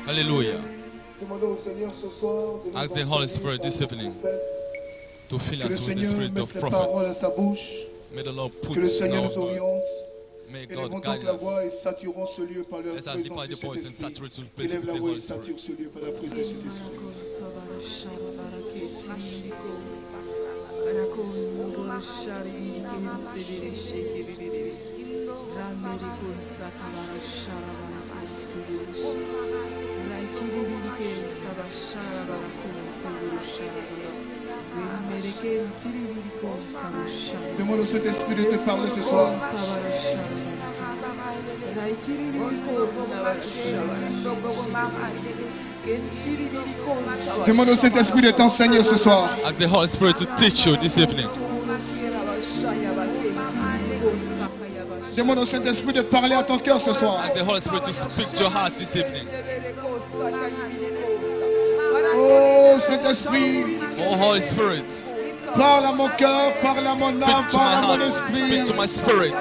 Hallelujah. Ask the Holy Spirit this evening to fill us with the spirit of prophet. May the Lord put in our mouth. May God guide us. Let's amplify the voice and saturate the place with the Holy Spirit. Demande au Saint-Esprit de te parler ce soir. Demande au Saint-Esprit de t'enseigner ce soir. Ask the Holy Spirit to teach you this evening. Demande au Saint-Esprit de parler à ton cœur ce soir. Ask the Holy Spirit to speak to your heart this evening. Oh Saint-Esprit, Oh Holy Spirit, parle à mon cœur, parle à mon âme, speak to my parle à mon heart, esprit. speak to my spirit.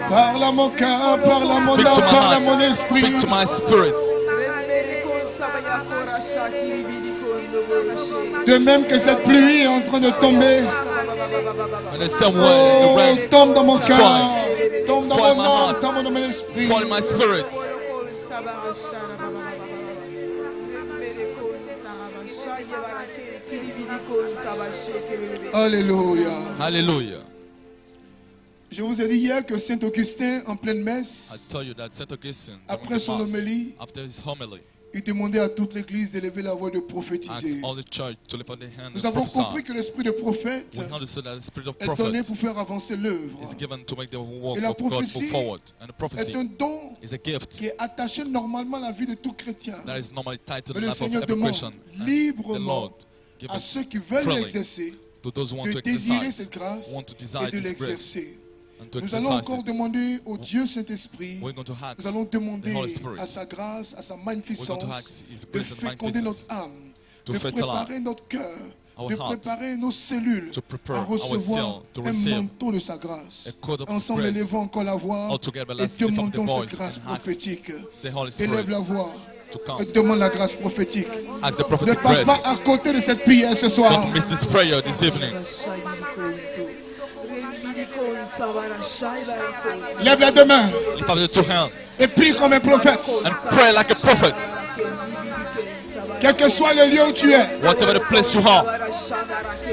Parle à mon cœur, parle à mon Speak âme, to my parle à mon heart, esprit. speak to my spirit. De même que cette pluie est en train de tomber. In the same way, Oh, the rain tombe dans mon is cœur, falling. tombe dans Fall in mon my âme, heart. tombe dans mon esprit. Fall in my spirit. Alléluia. Hallelujah. Je vous ai dit hier que Saint Augustin, en pleine messe, I tell you that Saint Augustine, après during the son mass, homélie, after his homily, il demandait à toute l'église d'élever la voix de asked prophétiser. all the church to lift up their hand Nous and avons prophesy. compris que l'esprit de prophète We understood that the spirit of est donné prophet pour faire avancer l'œuvre. is given to make the work Et la of God move prophétie forward. And the est prophecy un don is a gift qui est attaché normalement à la vie de tout chrétien. that is normally tied to the Mais le life of Seigneur every demande Christian. And the librement Lord give à it ceux qui veulent freely l'exercer to those who want de to désirer exercise, cette grâce want to et desire de this grace, l'exercer. and to Nous allons exercise encore it. demander au Dieu Saint-Esprit, We're going to ask nous allons the demander Holy Spirit. à sa grâce, à sa We're going magnificence to ask His de grace and féconder notre magnificence âme, to de fertilize préparer notre cœur, our de hearts, préparer nos cellules to prepare à our recevoir cell, to un receive manteau de sa grâce. a coat of Ensemble, grace. élevons encore la voix All together, et let's lift up the demandons voice cette grâce and ask prophétique. the Holy Élève Spirit la voix to et come. demande la grâce prophétique. Ask the Ne prophetic passe grace. pas à côté de cette prière ce soir. Don't miss this prayer this evening. Lève la deux mains Lift up the two hands et prie comme un prophète. and pray like a prophet. Quel que soit le lieu où tu es, Whatever the place you are,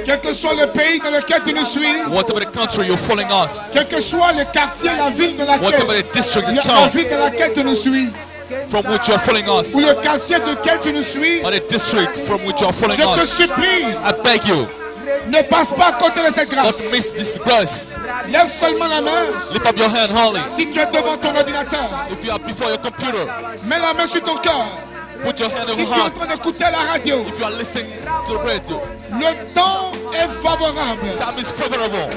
quel que soit le pays dans lequel tu nous suis, whatever the country you're following us, quel que soit le quartier, la ville dans whatever laquelle, the district, the la town ville dans laquelle tu nous suis, from which you are following us, ou le quartier de lequel tu nous suis, or the district from which you are following je te us, supplie, I beg you, Ne passe pas à côté de cette grâce. Don't miss this grace. Lève seulement la main. Lift up your hand, Holly. Si tu es devant ton ordinateur, If you are before your computer, mets la main sur ton cœur. put your hand on Si your tu es en heart. train d'écouter la radio, If you are listening to the radio, le temps est favorable. time is favorable.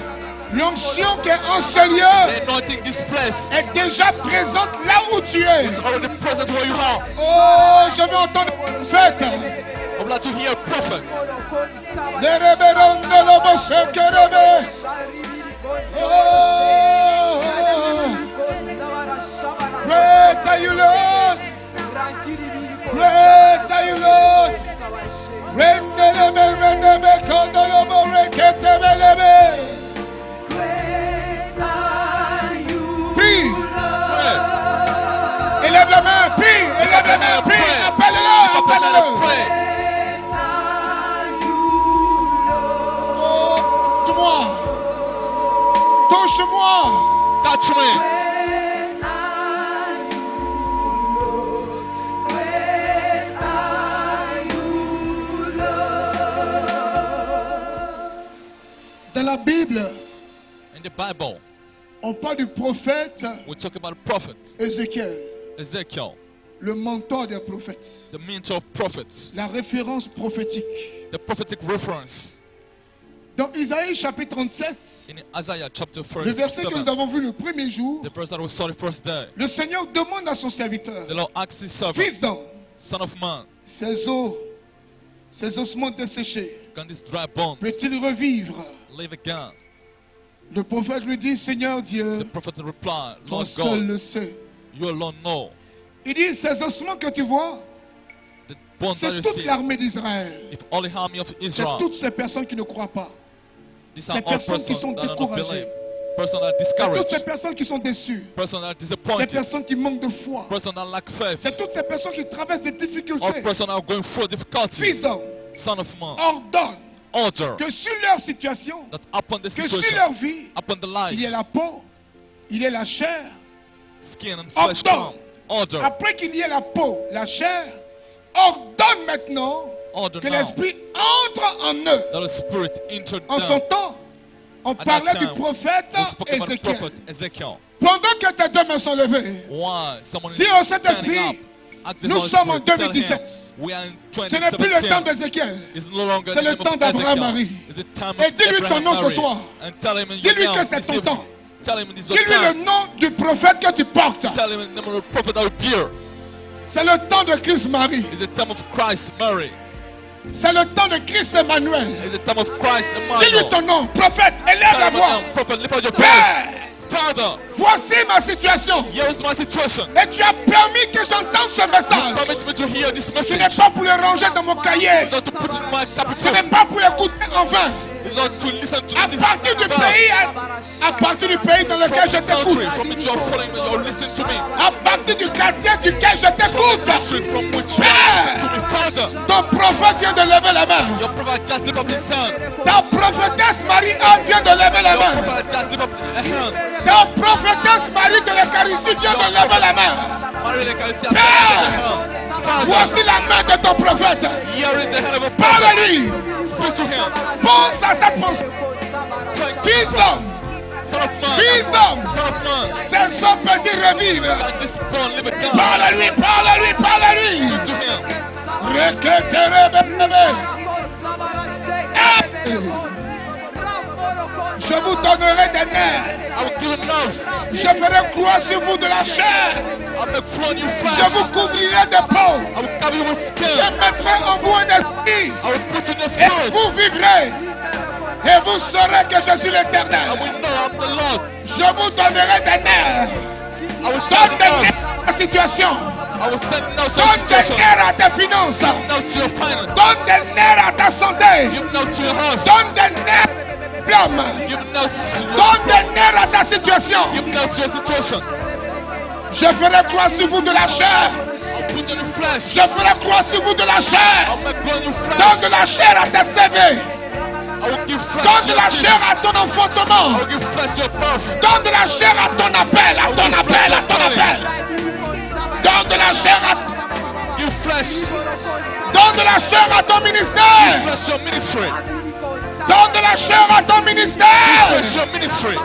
L'onction qui est en ce lieu The anointing this place est déjà présente là où tu es. is already present where you are. Oh, je veux entendre une fête. I would like to hear a prophet. Oh, great are you, Lord. Great are you, Lord. Prie. Élève la main, prie. Élève la main, prie. Appelle-le, appelle-le. Pray. Touche-moi. Touch me. Dans la Bible, In the Bible, on parle du prophète we talk about a prophet, Ézéchiel, Ezekiel, le mentor des prophètes, the mentor of prophets, la référence prophétique. the prophetic reference. Dans Isaïe chapitre 37, In Isaiah chapter le verset que 37, nous avons vu le premier jour, the verse that we saw the first day, le Seigneur demande à son serviteur, the Lord asks his fils servant, d'homme, Son of man, ces os, ces ossements desséchés, can these dry bones peut-ils revivre? live again? Le prophète lui dit, Seigneur Dieu, The prophet replied, toi Lord seul God, le sais. you alone know. Il dit, ces ossements que tu vois, The bones that c'est you toute see, l'armée d'Israël. if all the army of C'est Israel, toutes ces personnes qui ne croient pas. these are ces all personnes qui sont persons that are not découragées. believe, persons that are C'est toutes ces discouraged, personnes qui sont déçues. persons that are Ces disappointed, personnes qui manquent de foi. persons that lack faith, C'est toutes ces personnes qui traversent des all difficultés. persons that are going through Fils difficulties. d'homme, Son of man, ordonne order que sur leur situation, that upon the que sur situation, leur vie, upon the il y ait life, la peau, il y ait la chair. skin and flesh come. Order, Après qu'il y ait la peau, la chair, ordonne maintenant order que now l'esprit entre en eux. that the spirit entered En son them. temps, on At that parlait du time, prophète we spoke about the Ézéchiel. prophet Ezekiel. Pendant que tes deux mains sont levées, Why? Someone dis is au standing Saint-Esprit, up. Ask the nous Holy sommes en Spirit, tell him, 2017. we are in ce n'est plus le temps 2017. d'Ézéchiel. It's no longer C'est the le name temps of d'Abraham, Ezekiel. Marie. It's the time Et of dis-lui ton Abraham, nom ce Mary. soir. And tell him in your Dis-lui que name c'est this ton evening. temps. Tell him it's your Dis-lui le time. nom du prophète que tu portes. Tell him the name of the prophet that will appear. C'est le temps de Christ Marie. It's the time of Christ, Mary. C'est le temps de Christ Emmanuel. It's the time of Christ, Dis-lui Emmanuel. ton nom. Prophète, élève la Tell him voix. now, prophet, lift up your Père, voice. Father, voici ma situation. here is my situation. Et tu as permis que j'entende ce message. Permit me to hear this Ce n'est message. pas pour le ranger dans mon cahier. It's not to put it in my Ce capital. n'est pas pour l'écouter enfin. It's not to listen to À this. partir du verse. pays, à partir du pays dans lequel je From the t'écoute. country from which you're following me, you're listening to me. À partir du quartier duquel je From the t'écoute. district from which you Père, listen to me, Father. ton prophète vient de lever la main. Your prophet just lift up his hand. Ta prophétesse Marie-Anne vient de lever la Your main. prophet just lift up a hand. Ta prophétesse Marie de l'Eucharistie vient de lever la main. Marie le Eucharistie a Père, lifted up the hand. Father, voici la main de ton prophète. here is the hand of a Parle à prophet. lui. Speak to him. Pense à cette pensée. Thank Fils you, d'homme, Son of man. fils d'homme, Son of man. ces hommes peuvent revivre. Let this born live again. Parle à lui, parle à lui, parle à lui. Speak to him. Je vous donnerai des nerfs. I will give you nerves. Je ferai croire sur vous de la chair. I will make flow in you Je flesh. vous couvrirai de peau. I will cover you with Je skin. mettrai en vous un esprit. I will put you in the Et spirit. vous vivrez. Et vous saurez que je suis And l'Éternel. we know I'm the Lord. Je vous donnerai des nerfs. I will Donne send des nerves. nerfs à ta situation. I will send nerves to Donne your des situation. nerfs à tes finances. Send nerves to your finance. Donne des nerfs à ta santé. Give nerves to your house. Donne des nerfs à l'homme. Give nerves to your Donne des nerfs à ta situation. Give nerves to your situation. Je ferai croire sur vous de la chair. I'll put you in flesh. Je ferai croire sur vous de la chair. I'll make grow in you Donne de flesh. la chair à tes CV. I will give flesh Donne to de your la seed. chair à ton enfantement. I will give flesh to your birth. Donne de la chair à ton appel, à ton appel, à ton appel. Donne de la chair à, Give flesh. donne de la chair à ton ministère. Flesh to your ministry. Donne de la chair à ton ministère. Refresh your ministry.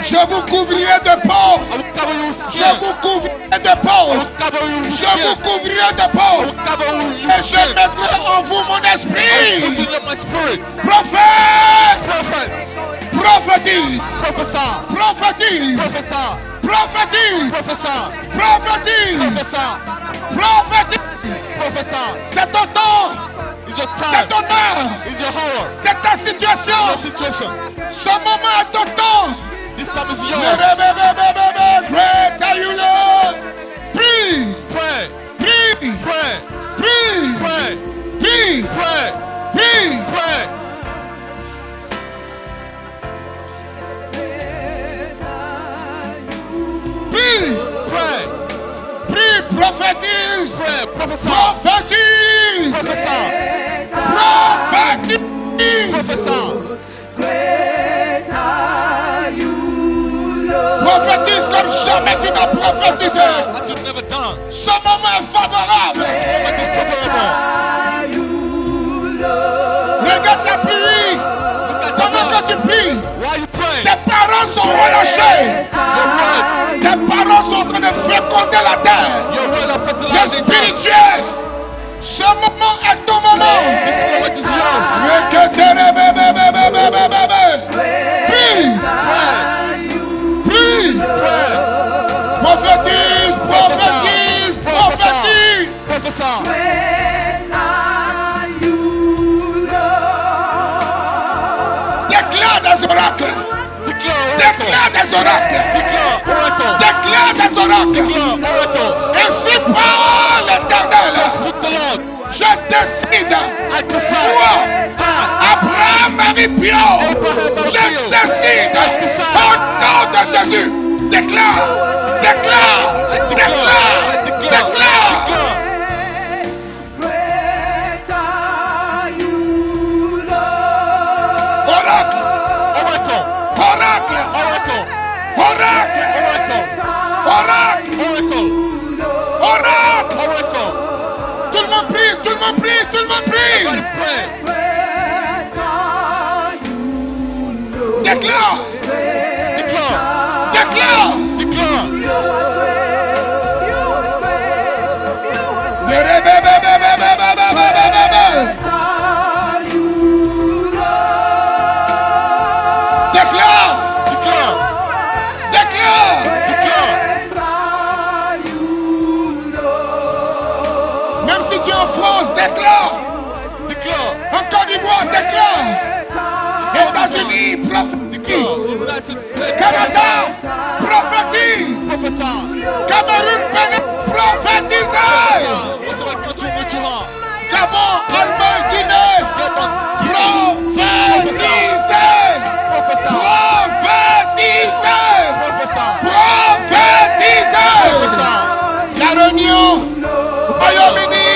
Je vous couvrirai de peau. I will cover you with Je skin. vous couvrirai de I peau. will cover you with Je vous skin. couvrirai de I peau. will cover you Et with je skin. mettrai en vous mon I will esprit. put in my spirit. Prophète. Prophet. Prophétise. Prophesy. Prophétise. Prophesy. Prophétise. Prophesy. Prophétise. Prophesy. Prophétise. Prophesy. C'est ton temps. It's your C'est time. ton heure. It's your hour. C'est ta situation. Your situation. Ce moment est ton temps. This time is yours. Great are you, Lord. Prie. Pray. Prie. Pray. Prie. Pray. Prie. Pray. Prie. Pray. Prie. Pray. Prie. Prophétise. Pray. Prophesy. Prophétise. Prophesy. Prophétise. Prophesy. Prophétise comme jamais tu n'as prophétisé. As you've never done. Ce moment est favorable. Moment is favorable. Regarde la pluie. Look at the Pendant Lord. que tu pries, Why you praying? tes parents sont relâchés. Your words. Tes parents sont en train de féconder la terre. Your words are Le fertilizing them. spirituel. Ce moment est ton moment. This moment is yours. Prie. Pray. Prie. Pray. Prophétise. Prophétise. Prophétise. Prophesy. Déclare des oracles. Declare Déclare oracles. des oracles. Declare oracles. Déclare des oracles. Declare oracles. Ainsi parle l'Éternel. So speaks the Lord. Je décide. I decide. I, Abraham Marie Pio. Abraham Marie Je Pio. décide. I decide. Au nom de Jésus. Déclare. Déclare. I declare. Déclare. I declare. Déclare. Declare. Oracle. Oracle. Oracle. Oracle. Oracle. Oracle. Oracle. Oracle. Oracle. Oracle. Tout le monde prie. Tout le monde prie. Tout le monde prie. Everybody pray. Déclare. Declare. Déclare. Declare. Déclare. Declare. Déclare. Declare. Même si tu es en France, déclare. Declare. En Côte d'Ivoire, déclare. États-Unis, prophétise. Declare. United States. Canada, prophétise. Prophesy. Cameroun, Bénin, prophétise. Prophesy. Whatever country in which you are. Gabon, Allemagne, Guinée, Gabon, Guinea. prophétise. Prophesy. Prophétise. Prophesy. Prophétise. Prophesy. La Réunion, Royaume-Uni,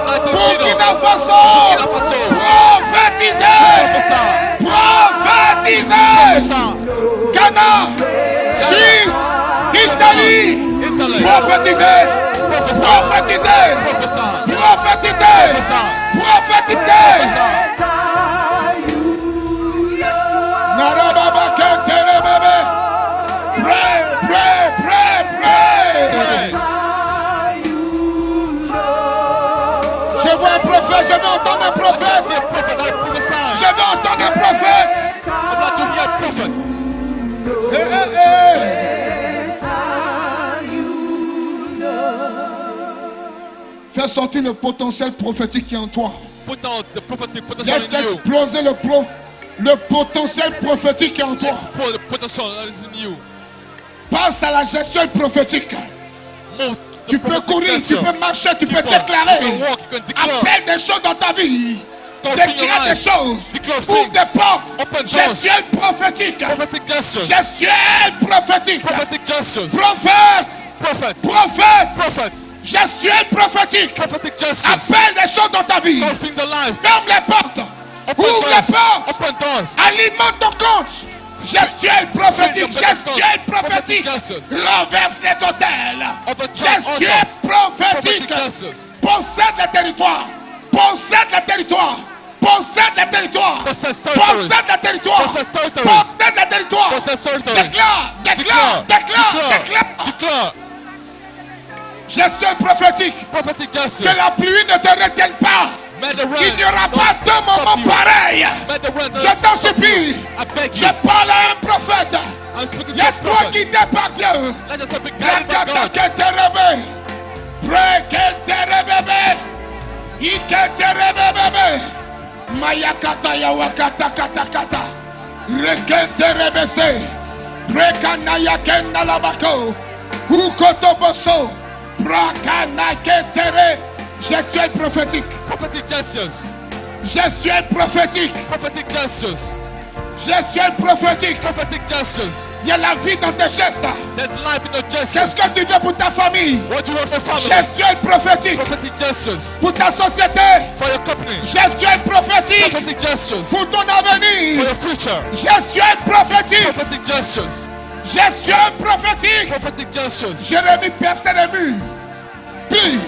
United Burkina Kingdom. Faso, Burkina Faso. prophétisez, Prophesy. prophétisez, Prophesy. Ghana, Suisse, Italie, Italy. prophétisez, Prophesy. prophétisez, Prophesy. prophétisez, Prophesy. prophétisez. Prophesy. Narababa Kentelebebe. Pray, pray, pray, pray. Pray. Je vois un prophète, je veux entendre un I prophète. see a prophet. I prophesy. Je veux entendre un prophète. I'd like to hear a prophet. Eh, eh, eh. Fais sortir le potentiel prophétique qui est en toi. Put out the prophetic potential Laisse in you. exploser le potentiel prophétique qui est en toi. Explore the potential that is in you. Passe à la gestuelle prophétique. Move Tu the peux prophetic courir, tu gesture. peux marcher, tu peux Keep on. You déclarer. can walk, you can declare. Appelle des choses dans ta vie. Don't think your Déclare des life. choses. Declare Ouvre things. des portes. Open doors. Gestuelle prophétique. Prophetic gestures. Gestuelle prophétique. Prophetic gestures. Prophète. Prophet. Prophète. Prophet. Gestuelle prophétique. Prophetic gestures. Appelle des choses dans ta vie. Call things alive. Ferme les portes. Open Ouvre les doors. portes. Open doors. Alimente ton compte. Gestuelle prophétique. Fill your bank Gestuelle account. prophétique. Prophetic gestures. Renverse les hôtels. Overturn Gestuelle altars. Prophetic prophétique. gestures. Possède le territoire. Possède le territoire. Possède les territoires. Possess territories. Possède les territoires. Possess territories. Possède les territoires. Possess territories. Déclare. Gestion prophétique. Prophetic Que justice. la pluie ne te retienne pas. May the rain Il n'y aura not pas de moment stop you. pareil. May the rain not Je t'en stop you. supplie. I beg Je you. parle à un prophète. I'm speaking to a Laisse-toi prophet. guider par Dieu. Let us be guided by God. Mayakata yawakata kata kata. Rekete rebese. Brekana yakena labako. Ukotoboso. Brakana ketere. Gestuelle prophétique. Prophetic gestures. Gestuelle prophétique. Prophetic gestures. Gestuelle prophétique. Prophetic gestures. Il y a la vie dans tes gestes. There's life in your Qu'est-ce gestures. que tu veux pour ta famille? What do you want for family? Gestuelle prophétique. Prophetic gestures. Pour ta société. For your company. Gestuelle prophétique. Prophetic gestures. Pour ton For avenir. your future. Gestuelle prophétique. Prophetic gestures. Gestuelle prophétique. Prophetic gestures. Jérémie perce les murs. Prie.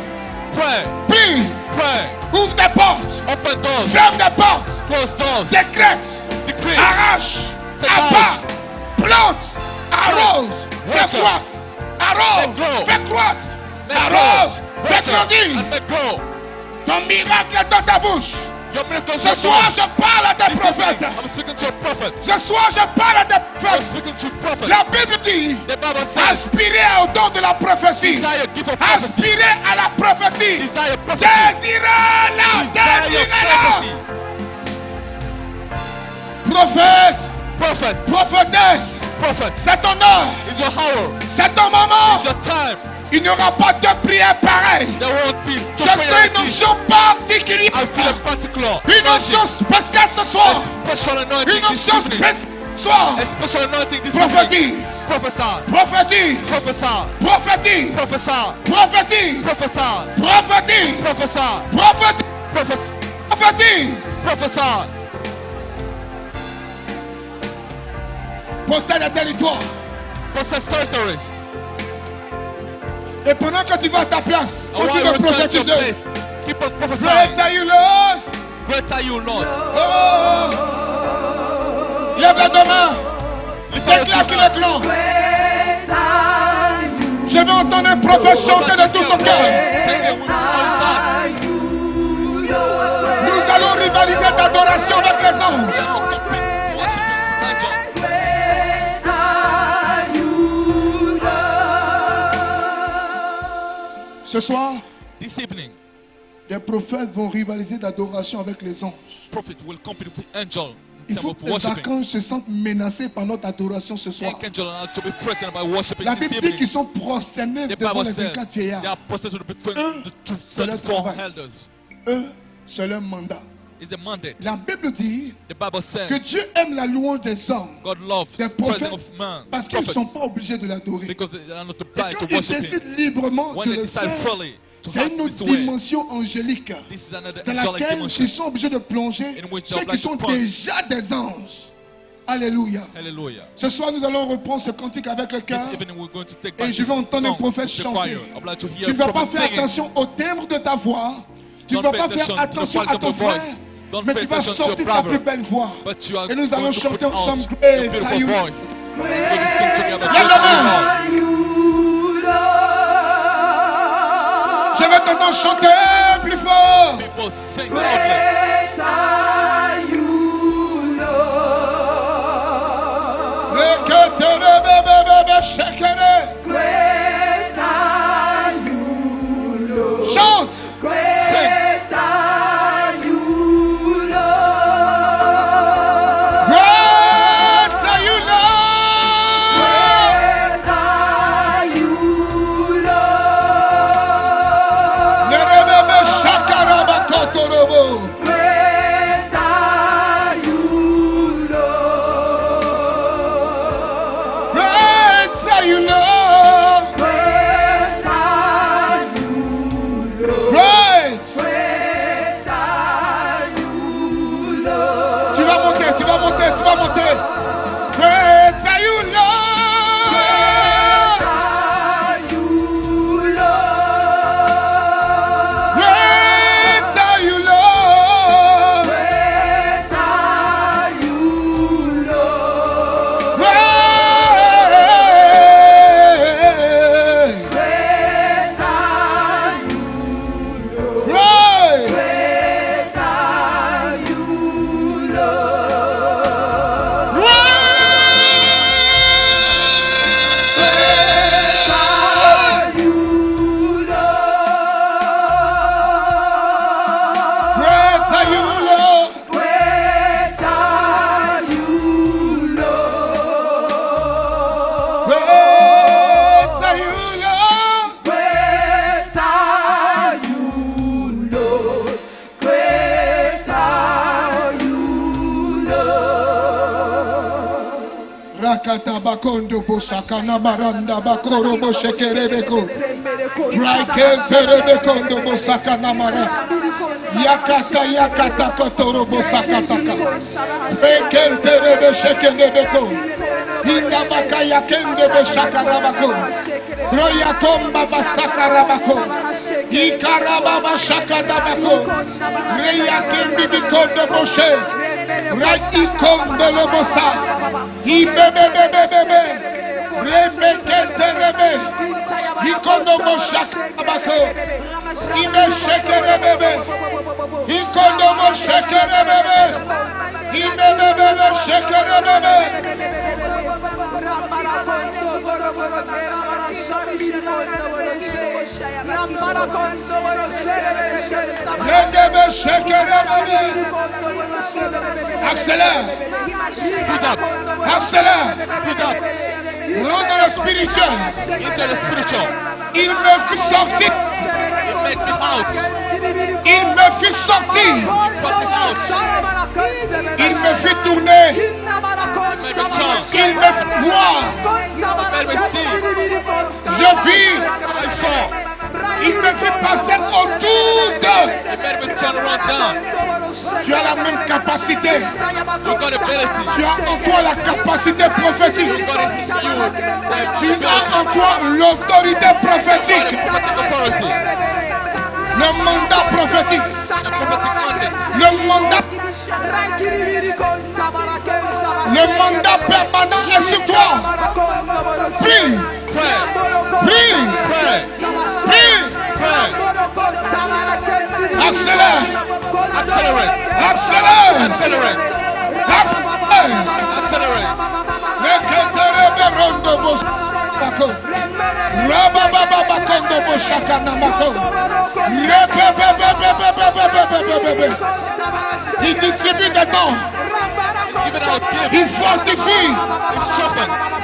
Pray. Prie. Pray. Ouvre des portes. Open doors. Ferme des portes. Close doors. Décrète. Decree. Arrache. Take Abat. out. Plante. Arrose. Fais Water. croître. Arrose. Make grow. Fais croître. Make Arrose. grow. Fais Water. grandir. And make grow. Ton miracle est dans ta bouche. Your miracles Ce are soir, done. je parle à des This evening, prophètes. I'm speaking to a prophet. Ce soir, je parle à des I'm prophètes. speaking to prophets. La Bible dit, The Bible says, aspirez au don de la prophétie. desire gift of prophecy. Aspirez à la prophétie. Desire prophecy. Désirez-la. Desire Désirez-la. prophecy. Prophète. Prophet. Prophétesse. Prophet. C'est ton heure. It's your hour. C'est ton moment. It's your time. Il n'y aura pas de prière pareille. There won't be Je two prayer fais like une this. onction particulière. I feel a particular Une anointing. onction spéciale ce soir. A special anointing Une this onction evening. spéciale ce soir. A special anointing this evening. Prophétie. Prophesy. Prophétie. Prophesy. Prophétie. Prophesy. Prophétie. Prophesy. Prophétie. Prophesy. Prophétie. Prophesy. Prophétie. Prophesy. Possède le territoire. Possess territories. Et pendant que tu vas à ta place, And while continue you de return to your prophétiser. place, keep on Great prophesying. are you, Lord. Great are you, Lord. Oh. Lève les deux mains. Lift up your Déclare two qu'il hands. est grand. Je vais entendre un prophète chanter de tout son cœur. Sing it with all his heart. Nous allons rivaliser d'adoration avec les anges. We are to compete worshiping angels. Ce soir, This evening, des prophètes vont rivaliser d'adoration avec les anges. prophet will compete with angel in Il terms faut of que les worshiping. archanges se sentent menacés par notre adoration ce soir. Angels are to be threatened by worshiping La this Bible dit qu'ils evening. sont prosternés The devant Bible les says 24 they vieillards. are possessed between the c'est leur 24 travail. elders. Eux, c'est leur mandat. It's the mandate. La Bible dit The Bible que says Dieu aime la louange des hommes, God loves des the presence prophètes, of man, parce qu'ils ne sont prophets, pas obligés de l'adorer. because they are not Et obliged quand to ils worship Him. décident librement When de they le decide faire, fully to c'est have une this autre way, dimension angélique this is another dans angelic laquelle dimension. ils sont obligés de plonger In which ceux they're qui sont obliged to plunge. déjà des anges. Alléluia. Hallelujah. Ce soir, nous allons reprendre ce cantique avec le cœur. This evening we're going to take Et back je this vais entendre un song prophète with the chanter. choir. I'd like to Tu hear ne vas a pas prophet faire singing. attention au timbre de ta voix. Tu ne Don't vas pay pas faire attention to the attention quality à ton of your frère. voice. Don't Mais pay tu vas attention to your sortir ta brother. plus belle voix. But you are Et nous allons going to chanter put out ensemble. your Great are beautiful you. voice. We're going to sing together. Lève la main. Je vais t'entendre chanter plus fort. People sing loudly. Chante. Sing. Great are you, Lord. Nerebe shakarabakotorobo. kondo bosaka na maranda bakoro boshekerebeko. Raike kondo bosaka na mara. Yakata kotoro bosaka taka. Rekenterebe shekerebeko. Indabaka yakende bosaka rabako. Royakomba basaka rabako. Ikaraba basaka rabako. Reyakendi bikondo boshe. Raikondo lobosa. Ibebebebebebe. Rebekenterebe. Ikondo boshaka rabako. Imeshekerebebe. Ikondo boshekerebebe. Ibebebebe shekerebebe. Accélère. Speed up. Accélère. Speed up. Rentre dans le spirituel. Into the spiritual. Il me fit sortir. It made me out. Il me fit sortir. Il me fit tourner. Il me fit voir. Je vis. Il me fait passer autour d'eux. Tu as la même capacité. Tu as en toi la capacité prophétique. Tu as en toi l'autorité prophétique. Le mandat prophétique. Le mandat permanent est sur toi. Prie. Prie. Accélère. Il distribue des dons. Il fortifie.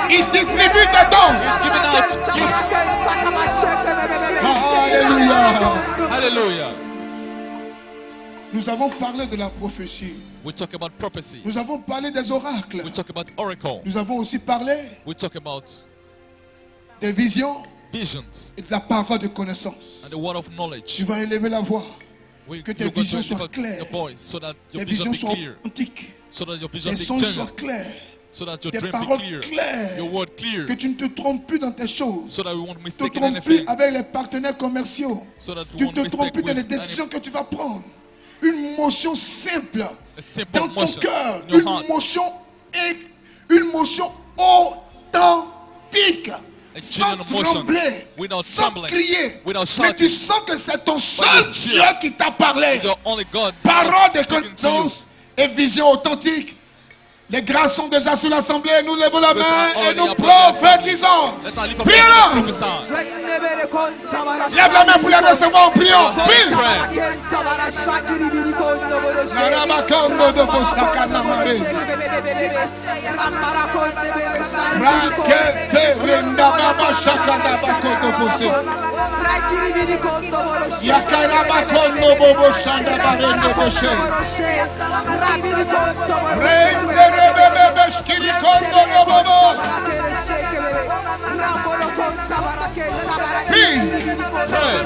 Il distribue des dons. Alléluia. Hallelujah. Nous avons parlé de la prophétie. We talk about prophecy. Nous avons parlé des oracles. We talk about oracle. Nous avons aussi parlé We talk about des visions visions et de la parole de connaissance. and the word of knowledge. Tu vas élever la voix. Que tes You're going to visions soient lift claires. your voice so that your Tes vision visions be soient clear, authentiques. so that your vision Tes be sons genuine, soient clairs. so that your Tes dream be paroles clear, claires. your word clear, Que tu ne te trompes plus dans tes choses. so that we won't Tu ne te mistake in trompes plus anything, avec les partenaires commerciaux. so that we Tu ne won't te trompes mistake plus dans les with décisions any, que tu vas prendre. Une motion simple a simple dans ton motion cœur. in your Une heart, motion authentique. a Sans genuine motion, trembler, without sans trembling, crier. without Mais tu shouting. sens que c'est ton But seul you Dieu feel qui t'a parlé. It's your only God that Parole is de speaking to you. connaissance et vision authentique. Les grâces sont déjà sur l'assemblée. Nous levons la Blessed main are et already nous upon the assembly. prophétisons. Let's lift up Priez our là. hands and prophesy. Lève la main pour les recevoir en priant. Prie. Pray. Narabakondo de Bosakana Mare. Rakete Renda Baba Shakada Bakoto Bose. Yakarabakondo Bobo Shanda Barende Boshe. Rende Rebebe Shkiri Kondo Bobo. Prie. Pray.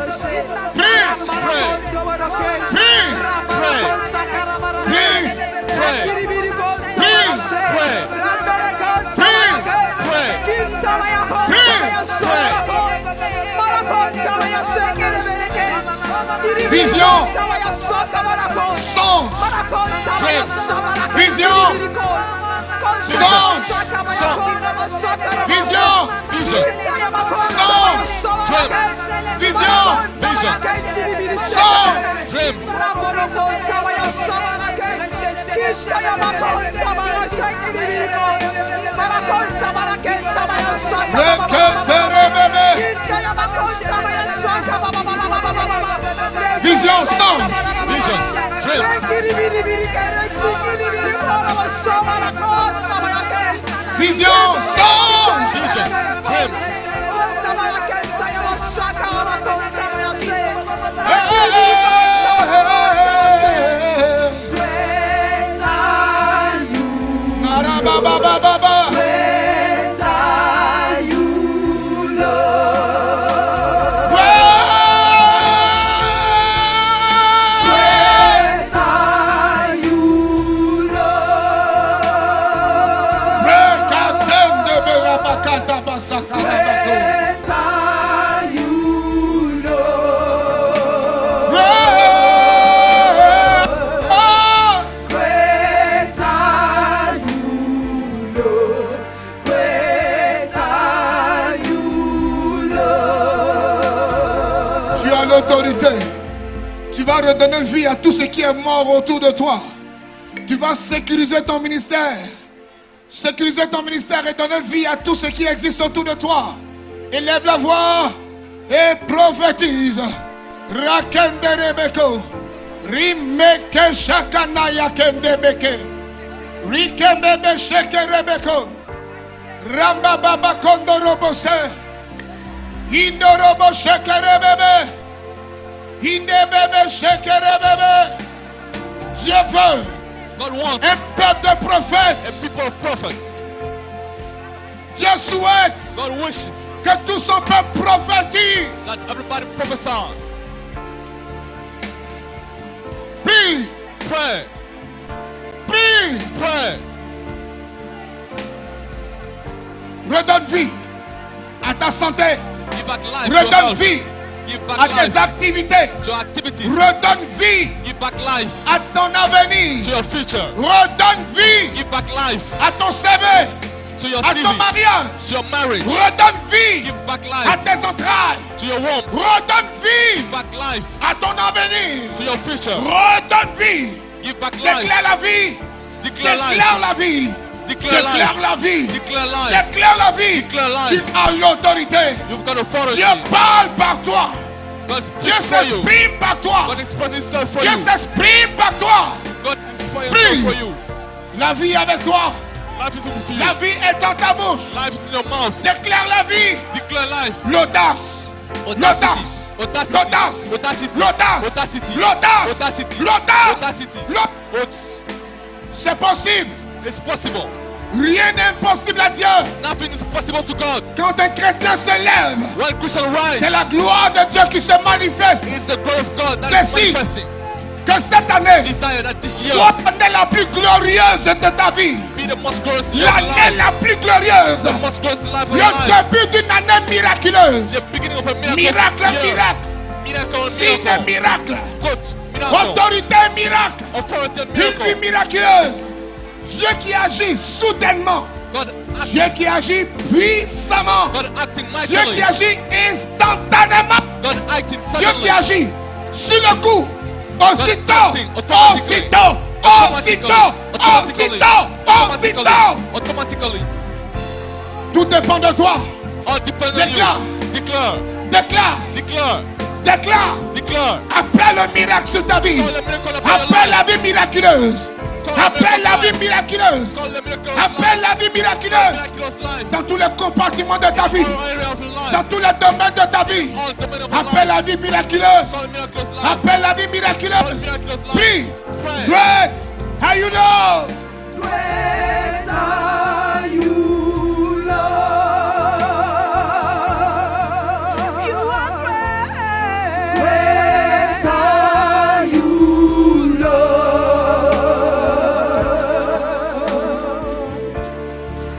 Prie. Vision. Son. Vision. Son. Vision. Vision. Son. Dreams. Vision. Vision. Son. Dreams. Vision. Son. Vision. Dreams. Vision. Son. Visions. Dreams. Great are you, Lord. Great are you, Lord. Great are you, Lord. Tu as l'autorité. Tu vas redonner vie à tout ce qui est mort autour de toi. Tu vas sécuriser ton ministère. Sécuriser ton ministère et donner vie à tout ce qui existe autour de toi. Élève la voix et prophétise. Rakende Rebeko. Rimeke Shakanaya Kendebeke. Rikembebe Sheke Rebeko. Ramba Baba Kondorobose. Indorobo Sheke Rebebe. Indebebe Sheke Rebebe. Dieu veut God wants un peuple de prophètes. a people of prophets. Dieu souhaite God wishes que tout son peuple prophétise. that everybody prophesy. Prie, Pray, prie. pray. Redonne vie à ta santé. Give back life to your Redonne health. vie Give back à tes life activités. to your activities. Redonne vie Give back life à ton avenir. to your future. Redonne vie Give back life à ton CV, to your à ton CV, mariage. to your marriage. Redonne vie Give back à life tes entrailles. to your wombs. Redonne vie Give back life à ton avenir. to your future. Redonne vie. Give back life. Déclare la vie. Declare life. Déclare la vie. Declare Déclare life. la vie. Declare life. Déclare la vie. Declare life. Tu as l'autorité. You've got authority. Dieu parle par toi. God Dieu speaks for you. s'exprime par toi. God expresses himself for Dieu you. s'exprime par toi. God inspires Prie. himself for you. La vie est avec toi. Life is with La you. vie est dans ta bouche. Life is in your mouth. Déclare la vie. Declare life. L'audace. Audacity. Audacity. L'audace. Audacity. L'audace. Audacity. L'audace. Audacity. L'audace. Audacity. C'est possible. It's possible. Rien n'est impossible à Dieu. Nothing is possible to God. Quand un chrétien se lève, When Christian rise, c'est la gloire de Dieu qui se manifeste. it's the glory of God that is Décide manifesting. que cette année Desire that this year soit l'année la plus glorieuse de ta vie. be the most glorious year of your L'année life. la plus glorieuse. The most glorious life of your Le life. début d'une année miraculeuse. The beginning of a miracle. Miracle, year. miracle. Miracle, Signe, miracle. miracle. Good. Miracle. Autorité, miracle. Authority and Une vie miracle. miraculeuse. Dieu qui agit soudainement. God Dieu acting. qui agit puissamment. God acting Dieu mightily. qui agit instantanément. God acting Dieu suddenly. qui agit sur le coup. Aussitôt. acting automatically. Aussitôt. Aussitôt. Aussitôt. Aussitôt. Automatically. Tout dépend de toi. All depends on Déclare. you. Declare. Déclare. Declare. Déclare. Declare. Appelle le miracle sur ta vie. Call the miracle upon your Appelle life. la vie miraculeuse. Call the Appelle la vie miracle life. miraculeuse. Call the miracle Appelle life. la vie miraculeuse. Miraculous life. Dans tous les compartiments de ta vie. All area of your Dans life. tous les domaines de ta vie. All domain of your Appelle life. la vie miraculeuse. Call the miraculous life. Appelle la vie Call the miraculeuse. miraculous life. Prie. Pray. Great are you, Lord. Great are you, Lord. You are great. Great are you,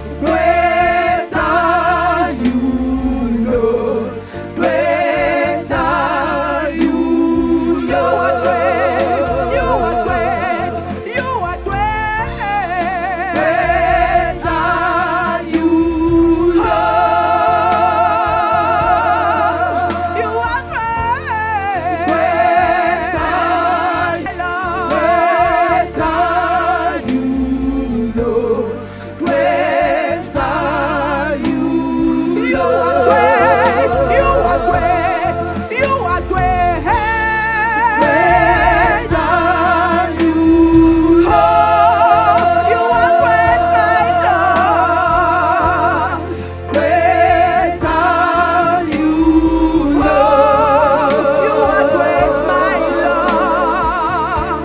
Lord. Great are you, Lord. Great are you, Lord. You are great. You are great. You are great. Great are you, Lord. You are great. Great are you, Lord. Great are you, Lord. Great are you, Lord. You are great. You are great. You are great. Great are you, Lord. You are great, my Lord. Great are you, Lord. You are great, my Lord.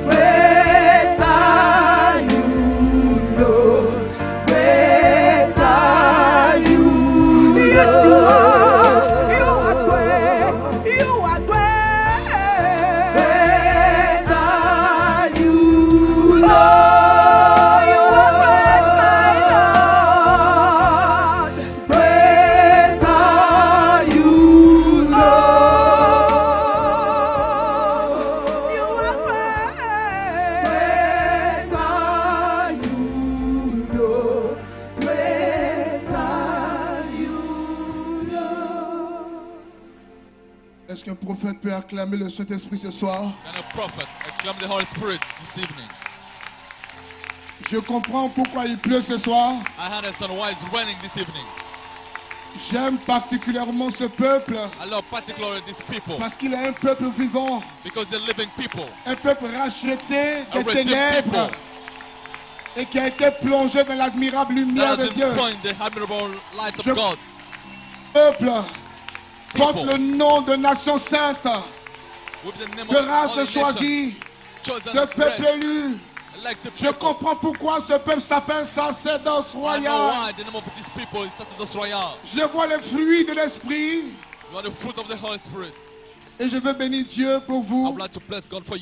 Great are you, Lord. Great are you, Lord. Yes, you are. You are great. You are great. Great are you, Lord. You are great, my Lord. Great Est-ce qu'un prophète peut acclamer le Saint-Esprit ce soir? Can a prophet acclaim the Holy Spirit this evening? Je comprends pourquoi il pleut ce soir. I understand why it's raining this evening. J'aime particulièrement ce peuple I love particularly these people parce qu'il est un peuple vivant, because they're living people, un peuple racheté a des redeemed ténèbres people et qui a été plongé dans l'admirable lumière that de has Dieu. enjoyed the admirable light of Je- God. Peuple porte People le nom de nation sainte, with the name de of race holy nation, choisie, chosen de peuple race, élu. elected Je people. comprends pourquoi ce peuple s'appelle sacerdoce I know royal. why the name of these people is Sacerdoce Royal. Je vois les fruits de l'esprit You are the fruit of the Holy Spirit. et je veux bénir Dieu pour I vous. would like to bless God for you.